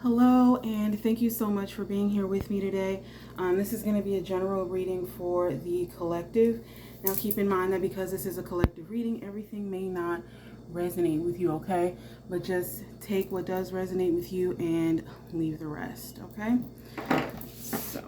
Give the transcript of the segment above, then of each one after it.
Hello, and thank you so much for being here with me today. This is going to be a general reading for the collective. Now, keep in mind that because this is a collective reading, everything may not resonate with you, okay? But just take what does resonate with you and leave the rest, okay? So.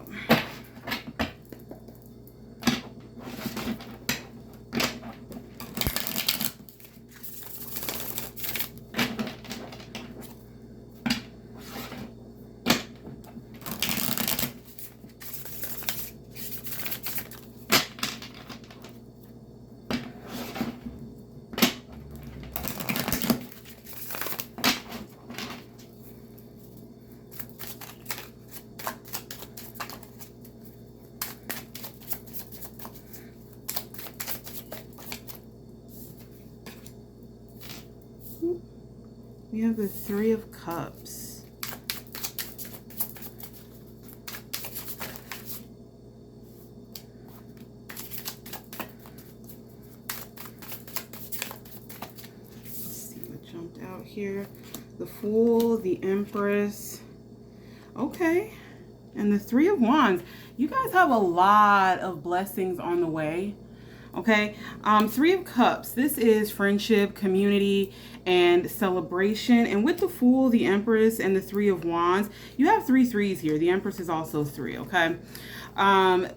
We have the Three of Cups. Let's see what jumped out here. The Fool, the Empress. Okay. And the Three of Wands. You guys have a lot of blessings on the way. Okay, Three of Cups. This is friendship, community, and celebration. And with the Fool, the Empress, and the Three of Wands, you have three threes here. The Empress is also three, okay?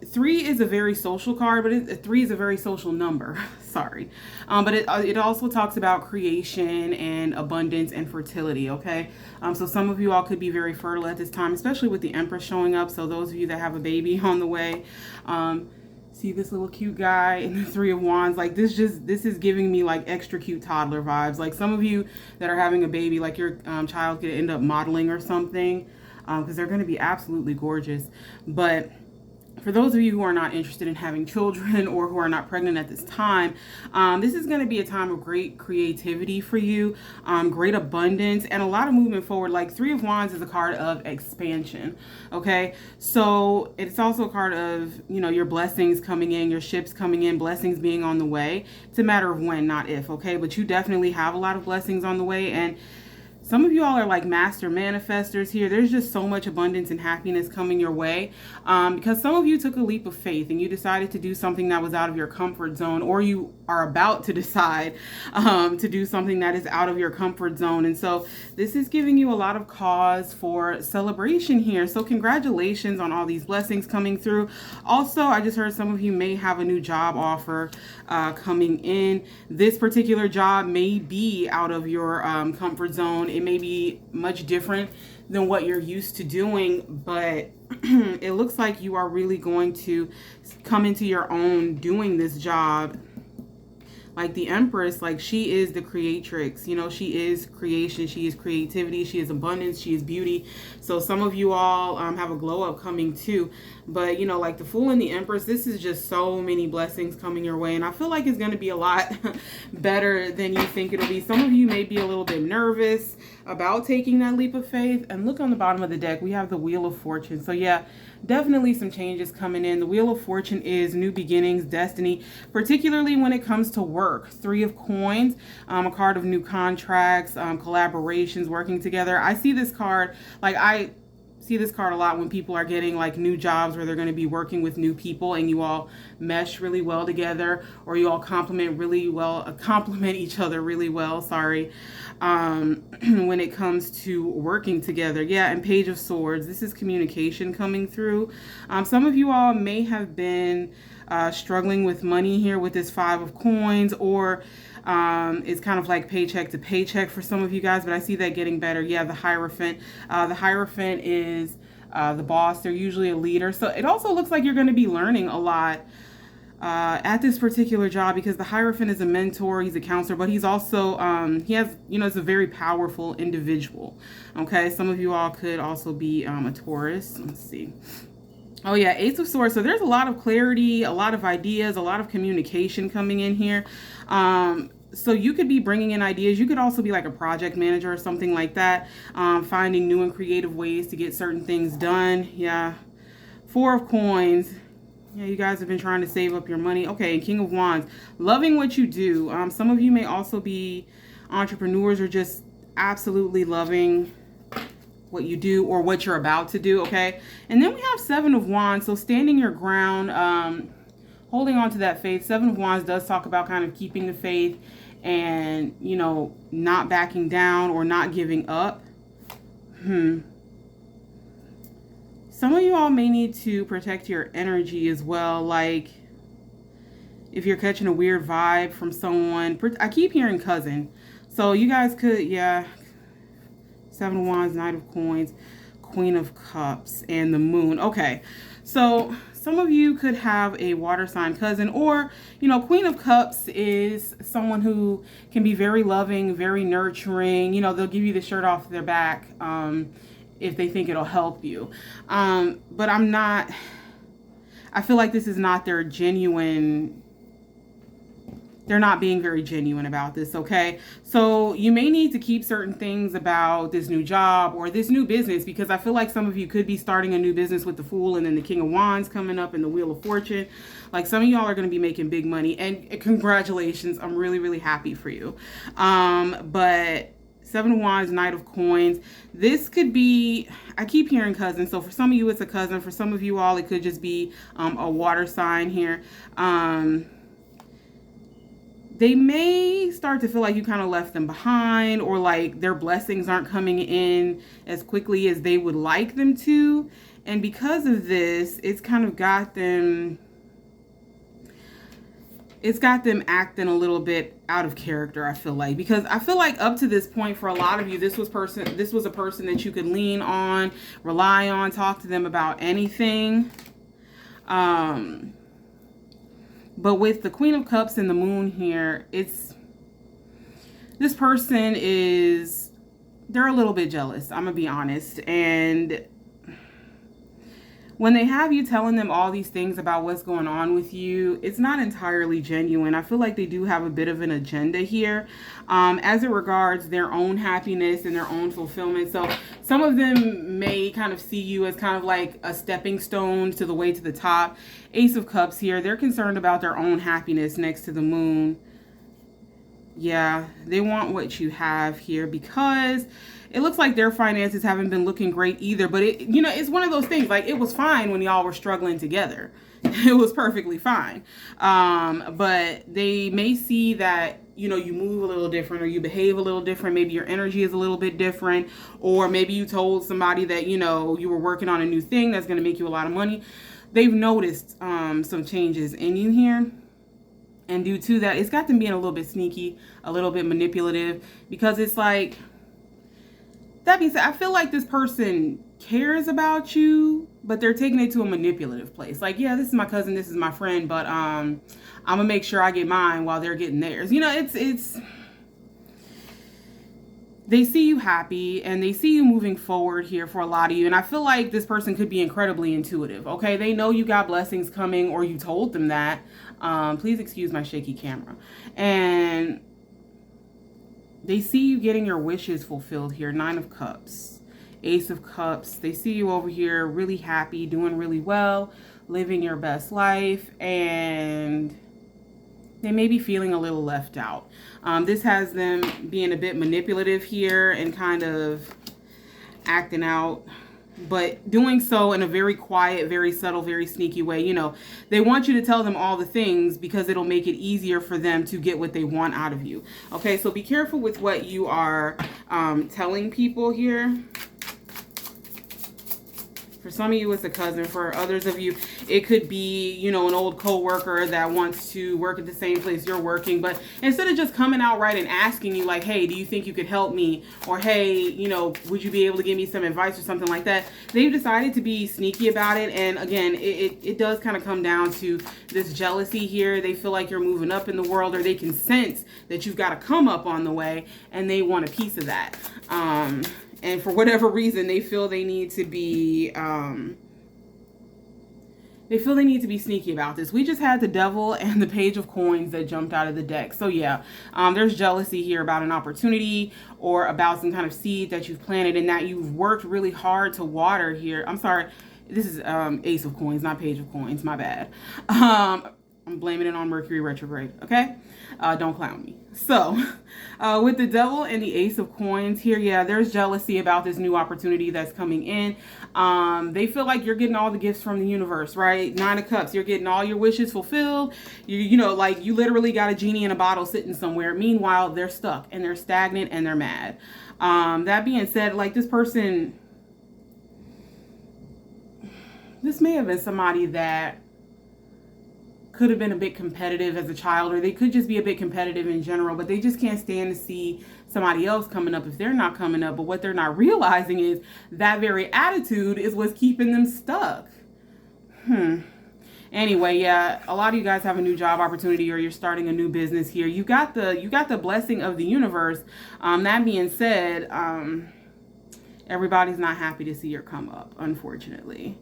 Three is a very social card, but three is a very social number. Sorry. But it also talks about creation and abundance and fertility, okay? So some of you all could be very fertile at this time, especially with the Empress showing up. So those of you that have a baby on the way, see this little cute guy and the Three of Wands, like this is giving me like extra cute toddler vibes. Like some of you that are having a baby, like your child could end up modeling or something, because they're going to be absolutely gorgeous. But for those of you who are not interested in having children or who are not pregnant at this time, this is going to be a time of great creativity for you, great abundance, and a lot of movement forward. Like Three of Wands is a card of expansion, okay? So it's also a card of, you know, your blessings coming in, your ships coming in, blessings being on the way. It's a matter of when, not if, okay? But you definitely have a lot of blessings on the way, and some of you all are like master manifestors here. There's just so much abundance and happiness coming your way, because some of you took a leap of faith and you decided to do something that was out of your comfort zone, or you are about to decide to do something that is out of your comfort zone. And so this is giving you a lot of cause for celebration here. So congratulations on all these blessings coming through. Also, I just heard some of you may have a new job offer coming in. This particular job may be out of your comfort zone. It may be much different than what you're used to doing, but it looks like you are really going to come into your own doing this job. Like the Empress, like she is the creatrix, you know, she is creation, she is creativity, she is abundance, she is beauty. So some of you all have a glow up coming too. But, you know, like the Fool and the Empress, this is just so many blessings coming your way. And I feel like it's going to be a lot better than you think it'll be. Some of you may be a little bit nervous about taking that leap of faith. And look on the bottom of the deck, we have the Wheel of Fortune. So yeah, definitely some changes coming in. The Wheel of Fortune is new beginnings, destiny, particularly when it comes to work. Three of Coins, a card of new contracts, collaborations, working together. I see this card, like I see this card a lot when people are getting like new jobs where they're going to be working with new people and you all mesh really well together, or you all complement each other really well, when it comes to working together. Yeah, and Page of Swords, this is communication coming through. Some of you all may have been struggling with money here with this Five of Coins, or it's kind of like paycheck to paycheck for some of you guys, but I see that getting better. Yeah, the Hierophant. The Hierophant is the boss. They're usually a leader. So it also looks like you're going to be learning a lot at this particular job, because the Hierophant is a mentor, he's a counselor, but he's also, he has, you know, it's a very powerful individual. Okay, some of you all could also be a Taurus. Let's see. Oh yeah, Ace of Swords. So there's a lot of clarity, a lot of ideas, a lot of communication coming in here. So you could be bringing in ideas. You could also be like a project manager or something like that, finding new and creative ways to get certain things done. Yeah. Four of Coins. Yeah, you guys have been trying to save up your money. Okay, and King of Wands. Loving what you do. Some of you may also be entrepreneurs or just absolutely loving what you do or what you're about to do, okay? And then we have Seven of Wands, so standing your ground, holding on to that faith. Seven of Wands does talk about kind of keeping the faith and, you know, not backing down or not giving up. Some of you all may need to protect your energy as well, like if you're catching a weird vibe from someone. I keep hearing cousin, so you guys could, yeah. Seven of Wands, Knight of Coins, Queen of Cups, and the Moon. Okay, so some of you could have a water sign cousin, or, you know, Queen of Cups is someone who can be very loving, very nurturing. You know, they'll give you the shirt off their back if they think it'll help you. But I feel like this is not their genuine. They're not being very genuine about this, okay? So you may need to keep certain things about this new job or this new business, because I feel like some of you could be starting a new business with the Fool and then the King of Wands coming up and the Wheel of Fortune. Like, some of y'all are going to be making big money, and congratulations. I'm really, really happy for you. But Seven of Wands, Knight of Coins. This could be, I keep hearing cousin. So for some of you, it's a cousin. For some of you all, it could just be a water sign here. They may start to feel like you kind of left them behind, or like their blessings aren't coming in as quickly as they would like them to. And because of this, it's kind of got them, acting a little bit out of character, I feel like. Because I feel like up to this point, for a lot of you, this was a person that you could lean on, rely on, talk to them about anything. But with the Queen of Cups and the Moon here, this person they're a little bit jealous, I'm gonna be honest. And when they have you telling them all these things about what's going on with you, it's not entirely genuine. I feel like they do have a bit of an agenda here, as it regards their own happiness and their own fulfillment. So some of them may kind of see you as kind of like a stepping stone to the way to the top. Ace of Cups here, they're concerned about their own happiness next to the Moon. Yeah, they want what you have here, because it looks like their finances haven't been looking great either. But it's one of those things, like, it was fine when y'all were struggling together. It was perfectly fine. But they may see that, you move a little different, or you behave a little different. Maybe your energy is a little bit different, or maybe you told somebody that, you were working on a new thing that's going to make you a lot of money. They've noticed some changes in you here. And due to that, it's got them being a little bit sneaky, a little bit manipulative, because it's like, that being said, I feel like this person cares about you, but they're taking it to a manipulative place. Like, yeah, this is my cousin, this is my friend, but I'm gonna make sure I get mine while they're getting theirs. It's they see you happy and they see you moving forward here for a lot of you. And I feel like this person could be incredibly intuitive. Okay, they know you got blessings coming, or you told them that. Please excuse my shaky camera. And they see you getting your wishes fulfilled here. Nine of Cups, Ace of Cups. They see you over here really happy, doing really well, living your best life, and they may be feeling a little left out. This has them being a bit manipulative here and kind of acting out, but doing so in a very quiet, very subtle, very sneaky way. They want you to tell them all the things because it'll make it easier for them to get what they want out of you. Okay, so be careful with what you are telling people here. For some of you, it's a cousin. For others of you, it could be, an old coworker that wants to work at the same place you're working. But instead of just coming out right and asking you, like, hey, do you think you could help me? Or, hey, would you be able to give me some advice or something like that? They've decided to be sneaky about it. And again, it does kind of come down to this jealousy here. They feel like you're moving up in the world, or they can sense that you've got to come up on the way, and they want a piece of that. And for whatever reason, they feel they need to be sneaky about this. We just had the Devil and the Page of Coins that jumped out of the deck. So yeah, there's jealousy here about an opportunity, or about some kind of seed that you've planted and that you've worked really hard to water here. I'm sorry, this is Ace of Coins, not Page of Coins, my bad. I'm blaming it on Mercury retrograde, okay? Don't clown me. So, with the Devil and the Ace of Coins here, yeah, there's jealousy about this new opportunity that's coming in. They feel like you're getting all the gifts from the universe, right? Nine of Cups, you're getting all your wishes fulfilled. You know, like you literally got a genie in a bottle sitting somewhere. Meanwhile, they're stuck and they're stagnant and they're mad. That being said, like this person, this may have been somebody that could have been a bit competitive as a child, or they could just be a bit competitive in general, but they just can't stand to see somebody else coming up if they're not coming up. But what they're not realizing is that very attitude is what's keeping them stuck. Anyway, yeah, a lot of you guys have a new job opportunity or you're starting a new business here. You got the blessing of the universe. That being said, everybody's not happy to see your come up, unfortunately.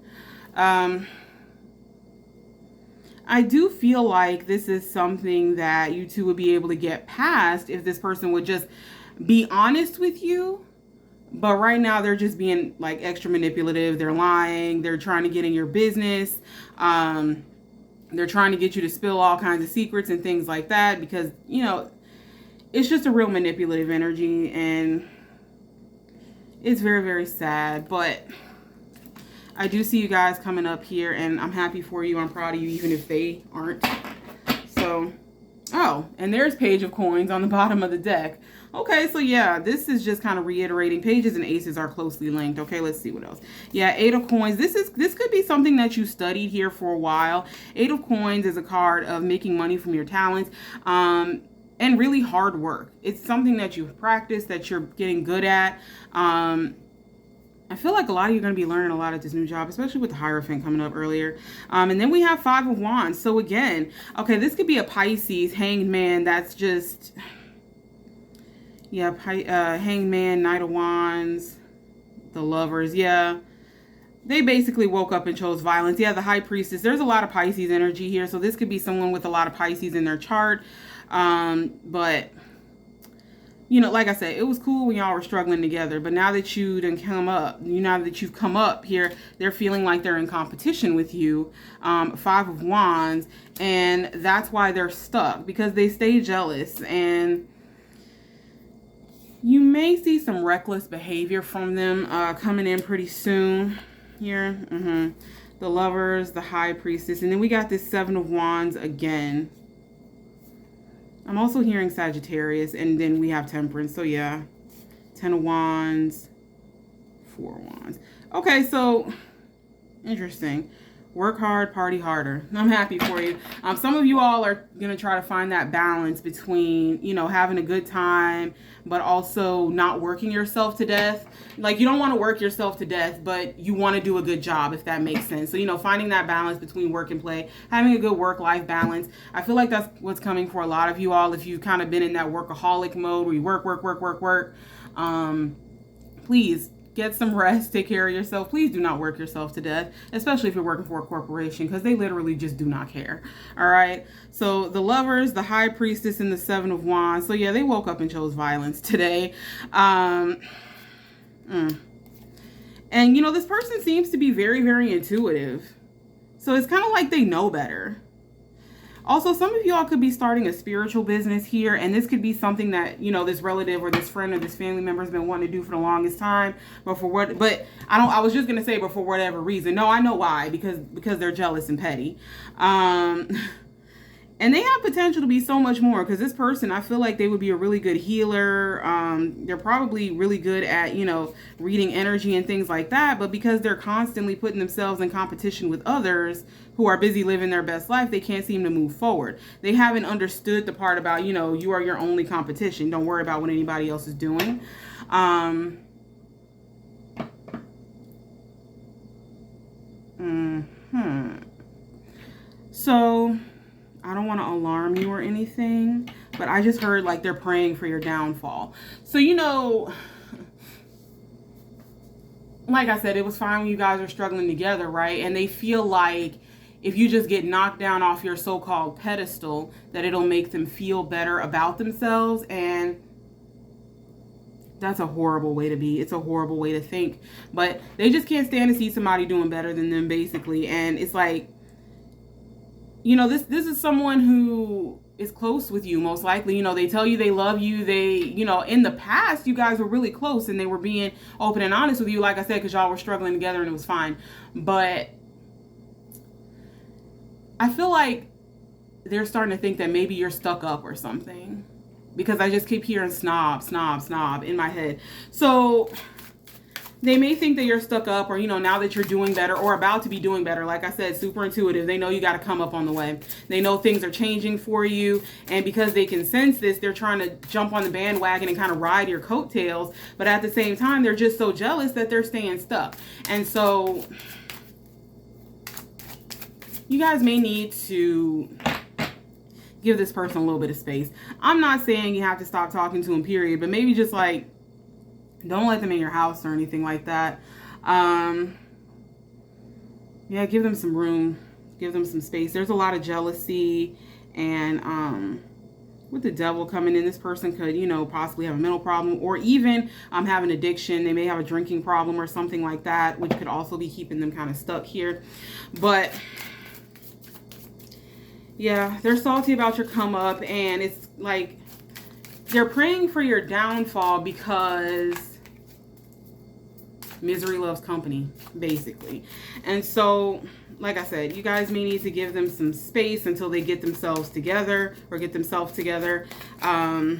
I do feel like this is something that you two would be able to get past if this person would just be honest with you. But right now they're just being like extra manipulative. They're lying. They're trying to get in your business. They're trying to get you to spill all kinds of secrets and things like that because, you know, it's just a real manipulative energy and it's very, very sad. But I do see you guys coming up here and I'm happy for you. I'm proud of you, even if they aren't. So, oh, and there's Page of Coins on the bottom of the deck. Okay, so yeah, this is just kind of reiterating. Pages and aces are closely linked. Okay, let's see what else. Yeah, Eight of Coins. This could be something that you studied here for a while. Eight of Coins is a card of making money from your talents. And really hard work. It's something that you've practiced, that you're getting good at. I feel like a lot of you are going to be learning a lot at this new job, especially with the Hierophant coming up earlier. And then we have Five of Wands. So again, okay, this could be a Pisces, Hanged Man. That's just, yeah, Hanged Man, Knight of Wands, the Lovers. Yeah, they basically woke up and chose violence. Yeah, the High Priestess. There's a lot of Pisces energy here. So this could be someone with a lot of Pisces in their chart. But you know, like I said, it was cool when y'all were struggling together, but now that you done come up, now that you've come up here, they're feeling like they're in competition with you. Five of Wands, and that's why they're stuck, because they stay jealous, and you may see some reckless behavior from them coming in pretty soon here. The Lovers, the High Priestess, and then we got this Seven of Wands again. I'm also hearing Sagittarius, and then we have Temperance. So yeah, Ten of Wands, Four of Wands. Okay, so interesting. Work hard, party harder. I'm happy for you. Some of you all are going to try to find that balance between, you know, having a good time, but also not working yourself to death. Like, you don't want to work yourself to death, but you want to do a good job, if that makes sense. So, you know, finding that balance between work and play, having a good work-life balance. I feel like that's what's coming for a lot of you all. If you've kind of been in that workaholic mode where you work, please get some rest, take care of yourself. Please do not work yourself to death, especially if you're working for a corporation, because they literally just do not care. All right. So the Lovers, the High Priestess, and the Seven of Wands. So yeah, they woke up and chose violence today. And you know, this person seems to be very, very intuitive. So it's kind of like they know better. Also, some of y'all could be starting a spiritual business here, and this could be something that, you know, this relative or this friend or this family member has been wanting to do for the longest time. But I was just gonna say, but for whatever reason. No, I know why, because they're jealous and petty. And they have potential to be so much more, because this person, I feel like they would be a really good healer. They're probably really good at, you know, reading energy and things like that. But because they're constantly putting themselves in competition with others who are busy living their best life, they can't seem to move forward. They haven't understood the part about, you know, you are your only competition. Don't worry about what anybody else is doing. So I don't want to alarm you or anything, but I just heard like they're praying for your downfall. So, you know, like I said, it was fine when you guys are struggling together, right? And they feel like if you just get knocked down off your so-called pedestal, that it'll make them feel better about themselves. And that's a horrible way to be. It's a horrible way to think. But they just can't stand to see somebody doing better than them, basically. And it's like, you know, this is someone who is close with you, most likely. You know, they tell you they love you. They, you know, in the past, you guys were really close and they were being open and honest with you, like I said, because y'all were struggling together and it was fine. But I feel like they're starting to think that maybe you're stuck up or something, because I just keep hearing snob, snob, snob in my head. So they may think that you're stuck up, or, you know, now that you're doing better or about to be doing better, like I said, super intuitive. They know you got to come up on the way. They know things are changing for you. And because they can sense this, they're trying to jump on the bandwagon and kind of ride your coattails. But at the same time, they're just so jealous that they're staying stuck. And so you guys may need to give this person a little bit of space. I'm not saying you have to stop talking to them, period, but maybe just like, don't let them in your house or anything like that. Yeah, give them some room. Give them some space. There's a lot of jealousy, and with the devil coming in, this person could, you know, possibly have a mental problem, or even have an addiction. They may have a drinking problem or something like that, which could also be keeping them kind of stuck here. But yeah, they're salty about your come up, and it's like they're praying for your downfall because misery loves company, basically. And so, like I said, you guys may need to give them some space until they get themselves together, or get themselves together. Yeah,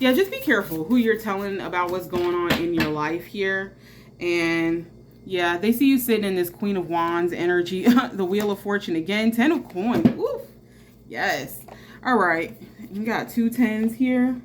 just be careful who you're telling about what's going on in your life here. And yeah, they see you sitting in this Queen of Wands energy, the Wheel of Fortune again, 10 of Coins. Oof. Yes. All right. You got 2 10s here.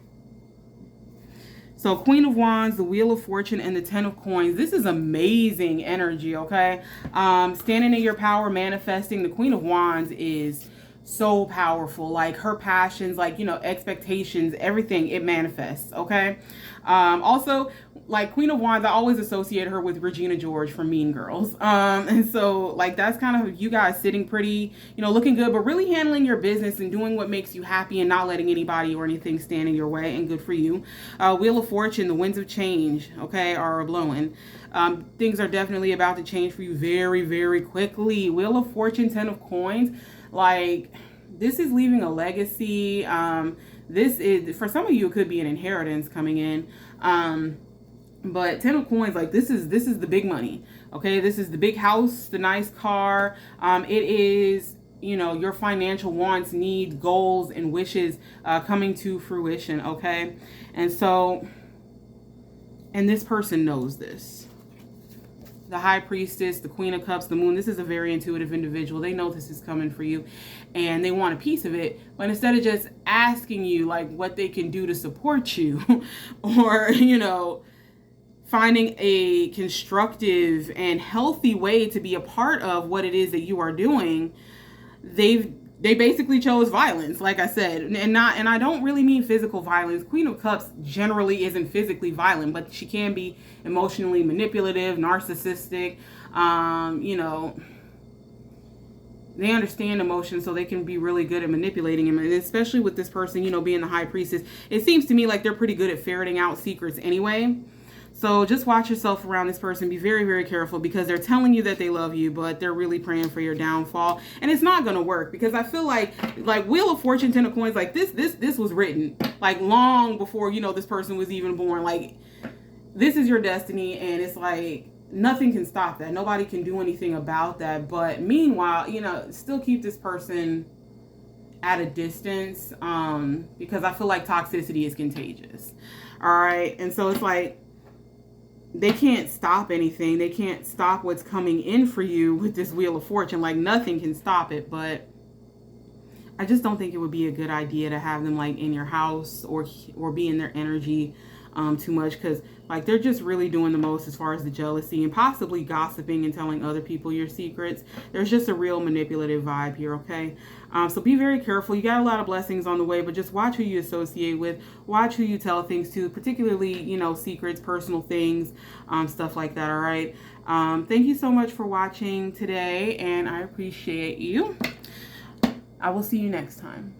So Queen of Wands, the Wheel of Fortune, and the 10 of Coins. This is amazing energy, okay? Standing in your power, manifesting. The Queen of Wands is so powerful. Like, her passions, like, you know, expectations, everything, it manifests, okay? Also, like, Queen of Wands, I always associate her with Regina George from Mean Girls. And so, like, that's kind of you guys sitting pretty, you know, looking good, but really handling your business and doing what makes you happy and not letting anybody or anything stand in your way, and good for you. Wheel of Fortune, the winds of change, okay, are blowing. Things are definitely about to change for you very, very quickly. Wheel of Fortune, 10 of Coins, like, this is leaving a legacy. This is, for some of you, it could be an inheritance coming in. But 10 of Coins, like, this is the big money, okay? This is the big house, the nice car. It is, you know, your financial wants, needs, goals, and wishes coming to fruition, okay? And so, and this person knows this. The High Priestess, the Queen of Cups, the Moon. This is a very intuitive individual. They know this is coming for you, and they want a piece of it. But instead of just asking you, like, what they can do to support you, or, you know, finding a constructive and healthy way to be a part of what it is that you are doing, they basically chose violence, like I said, and I don't really mean physical violence. Queen of Cups generally isn't physically violent, but she can be emotionally manipulative, narcissistic. You know, they understand emotions, so they can be really good at manipulating them. And especially with this person, you know, being the High Priestess, it seems to me like they're pretty good at ferreting out secrets anyway. So just watch yourself around this person. Be very, very careful, because they're telling you that they love you, but they're really praying for your downfall. And it's not going to work, because I feel like Wheel of Fortune, 10 of Coins, like this was written like long before, you know, this person was even born. Like, this is your destiny, and it's like nothing can stop that. Nobody can do anything about that. But meanwhile, you know, still keep this person at a distance, because I feel like toxicity is contagious. All right. And so it's like, they can't stop anything. They can't stop what's coming in for you with this Wheel of Fortune. Like, nothing can stop it. But I just don't think it would be a good idea to have them, like, in your house or be in their energy too much, because, like, they're just really doing the most as far as the jealousy and possibly gossiping and telling other people your secrets. There's just a real manipulative vibe here, okay? So be very careful. You got a lot of blessings on the way, but just watch who you associate with. Watch who you tell things to, particularly, you know, secrets, personal things, stuff like that, all right? Thank you so much for watching today, and I appreciate you. I will see you next time.